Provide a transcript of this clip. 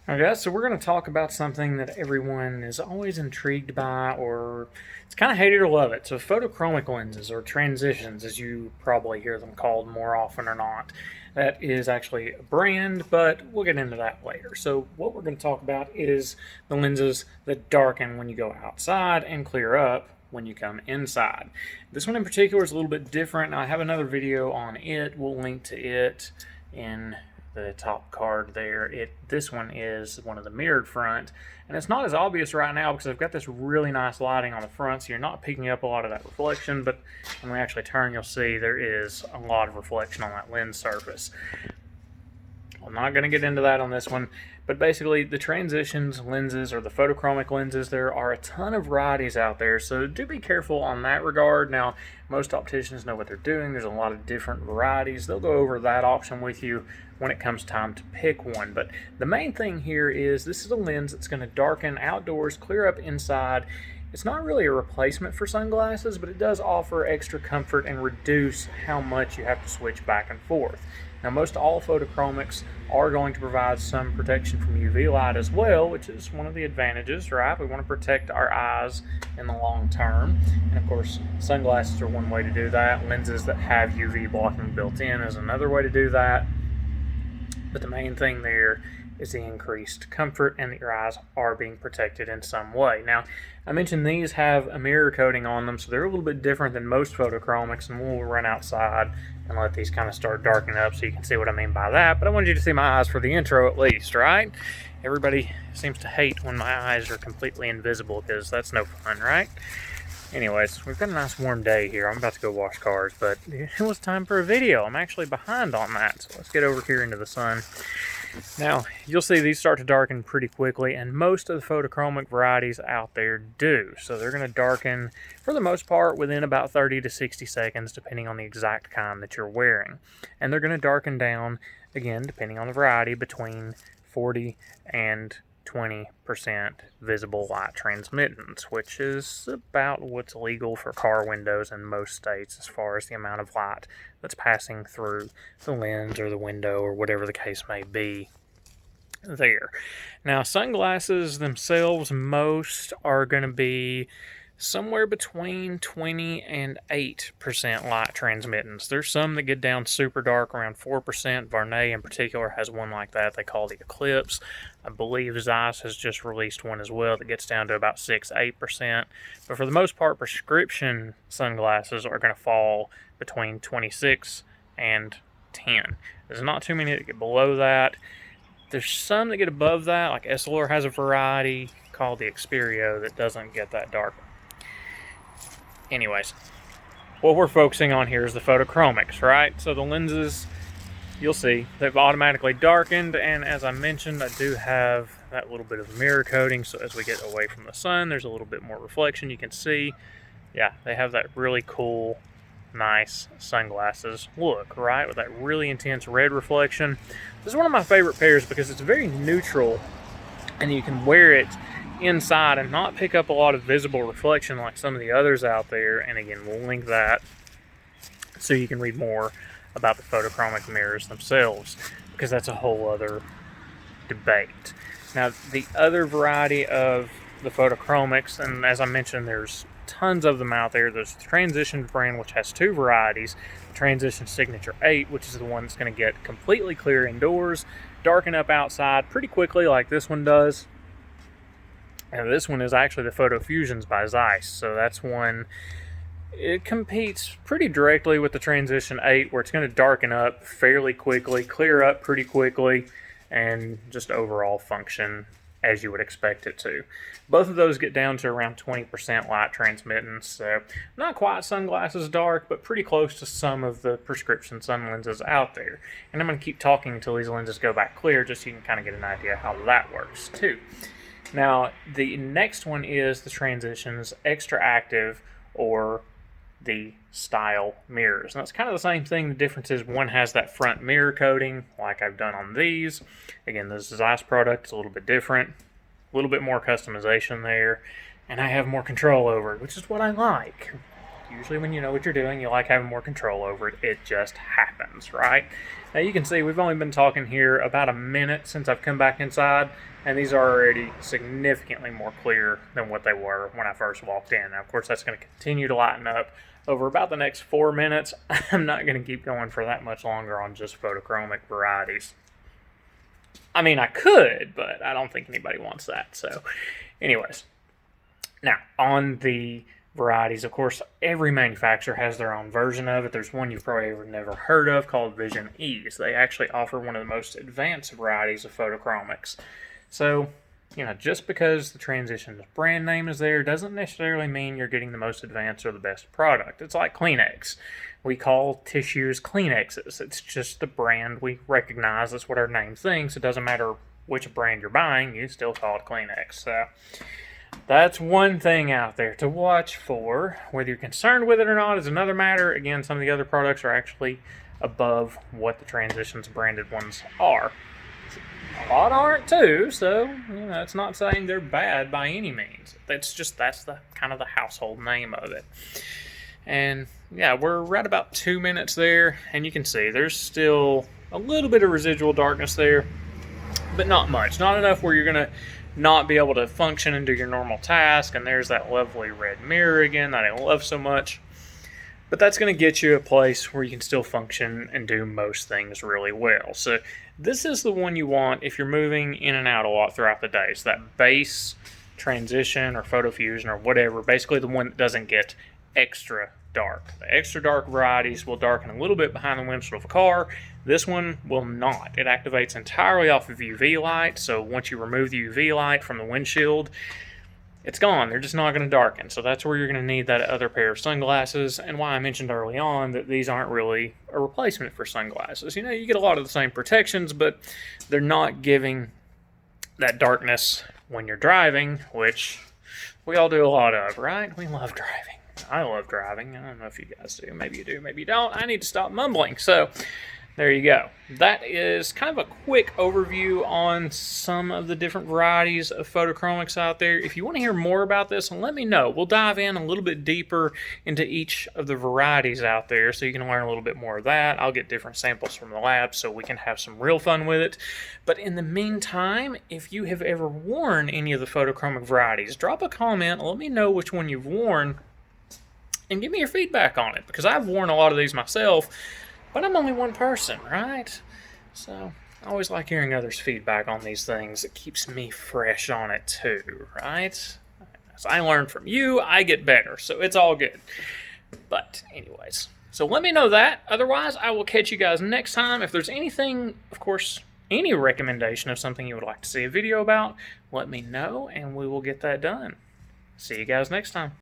Okay, so we're going to talk about something that everyone is always intrigued by, or it's kind of hate it or love it. So, photochromic lenses, or transitions, as you probably hear them called more often or not. That is actually a brand, but we'll get into that later. So, what we're going to talk about is the lenses that darken when you go outside and clear up when you come inside. This one in particular is a little bit different. Now, I have another video on it. We'll link to it in the top card there. This one is one of the mirrored front, and it's not as obvious right now because I've got this really nice lighting on the front, so you're not picking up a lot of that reflection, but when we actually turn, you'll see there is a lot of reflection on that lens surface. I'm not going to get into that on this one, but basically the transitions lenses, or the photochromic lenses, there are a ton of varieties out there, so do be careful on that regard. Now, most opticians know what they're doing. There's a lot of different varieties. They'll go over that option with you when it comes time to pick one, but the main thing here is this is a lens that's going to darken outdoors, clear up inside. It's not really a replacement for sunglasses, but it does offer extra comfort and reduce how much you have to switch back and forth. Now, most all photochromics are going to provide some protection from UV light as well, which is one of the advantages, right? We want to protect our eyes in the long term. And of course, sunglasses are one way to do that. Lenses that have UV blocking built in is another way to do that. But the main thing there is the increased comfort and that your eyes are being protected in some way. Now, I mentioned these have a mirror coating on them, so they're a little bit different than most photochromics, and we'll run outside and let these kind of start darkening up so you can see what I mean by that. But I wanted you to see my eyes for the intro at least, right? Everybody seems to hate when my eyes are completely invisible because that's no fun, right? Anyways, we've got a nice warm day here. I'm about to go wash cars, but it was time for a video. I'm actually behind on that, so let's get over here into the sun. Now, you'll see these start to darken pretty quickly, and most of the photochromic varieties out there do. So they're going to darken, for the most part, within about 30 to 60 seconds, depending on the exact kind that you're wearing. And they're going to darken down, again, depending on the variety, between 40 and 20% visible light transmittance, which is about what's legal for car windows in most states as far as the amount of light that's passing through the lens or the window or whatever the case may be there. Now, sunglasses themselves, most are going to be somewhere between 20 and 8% light transmittance. There's some that get down super dark, around 4%. Varney in particular has one like that they call the Eclipse. I believe Zeiss has just released one as well that gets down to about 6-8%. But for the most part, prescription sunglasses are going to fall between 26 and 10. There's not too many that get below that. There's some that get above that, like Essilor has a variety called the Xperio that doesn't get that dark. Anyways, what we're focusing on here is the photochromics, right? So the lenses, you'll see, they've automatically darkened, and as I mentioned, I do have that little bit of mirror coating, so as we get away from the sun, there's a little bit more reflection. You can see, yeah, they have that really cool, nice sunglasses look, right? With that really intense red reflection. This is one of my favorite pairs because it's very neutral, and you can wear it inside and not pick up a lot of visible reflection like some of the others out there. And again, we'll link that so you can read more about the photochromic mirrors themselves, because that's a whole other debate. Now, the other variety of the photochromics, and as I mentioned, there's tons of them out there. There's the Transition brand, which has two varieties. The Transition Signature 8, which is the one that's going to get completely clear indoors, darken up outside pretty quickly like this one does. And this one is actually the Photo Fusions by Zeiss, so that's one. It competes pretty directly with the Transition 8, where it's going to darken up fairly quickly, clear up pretty quickly, and just overall function as you would expect it to. Both of those get down to around 20% light transmittance, so not quite sunglasses dark, but pretty close to some of the prescription sun lenses out there. And I'm going to keep talking until these lenses go back clear, just so you can kind of get an idea how that works too. Now, the next one is the Transitions Extra Active, or the Style mirrors. Now, it's kind of the same thing. The difference is one has that front mirror coating, like I've done on these. Again, this is Zeiss product. It's a little bit different, a little bit more customization there, and I have more control over it, which is what I like. Usually when you know what you're doing, you like having more control over it. It just happens, right? Now you can see we've only been talking here about a minute since I've come back inside, and these are already significantly more clear than what they were when I first walked in. Now, of course, that's going to continue to lighten up over about the next 4 minutes. I'm not going to keep going for that much longer on just photochromic varieties. I mean, I could, but I don't think anybody wants that. So, anyways. Now, on the varieties, of course, every manufacturer has their own version of it. There's one you've probably never heard of called Vision Ease. They actually offer one of the most advanced varieties of photochromics. So, just because the Transition's brand name is there doesn't necessarily mean you're getting the most advanced or the best product. It's like Kleenex. We call tissues Kleenexes. It's just the brand we recognize. That's what our name thinks. It doesn't matter which brand you're buying, you still call it Kleenex. So that's one thing out there to watch for. Whether you're concerned with it or not is another matter. Again, some of the other products are actually above what the Transitions branded ones are. A lot aren't too, so it's not saying they're bad by any means. That's the kind of the household name of it. And yeah, we're right about 2 minutes there, and you can see there's still a little bit of residual darkness there, but not much. Not enough where you're gonna not be able to function and do your normal task. And there's that lovely red mirror again that I love so much. But that's going to get you a place where you can still function and do most things really well. So this is the one you want if you're moving in and out a lot throughout the day. So that base transition or photo fusion or whatever, basically the one that doesn't get extra dark. The extra dark varieties will darken a little bit behind the windshield of a car. This one will not. It activates entirely off of UV light. So once you remove the UV light from the windshield, it's gone. They're just not going to darken. So that's where you're going to need that other pair of sunglasses, and why I mentioned early on that these aren't really a replacement for sunglasses. You get a lot of the same protections, but they're not giving that darkness when you're driving, which we all do a lot of, right? We love driving. I love driving. I don't know if you guys do. Maybe you do, maybe you don't. I need to stop mumbling. So there you go. That is kind of a quick overview on some of the different varieties of photochromics out there. If you want to hear more about this, let me know. We'll dive in a little bit deeper into each of the varieties out there so you can learn a little bit more of that. I'll get different samples from the lab so we can have some real fun with it. But in the meantime, if you have ever worn any of the photochromic varieties, drop a comment. Let me know which one you've worn and give me your feedback on it, because I've worn a lot of these myself. But I'm only one person, right? So I always like hearing others' feedback on these things. It keeps me fresh on it too, right? As I learn from you, I get better. So it's all good. But anyways, so let me know that. Otherwise, I will catch you guys next time. If there's anything, of course, any recommendation of something you would like to see a video about, let me know and we will get that done. See you guys next time.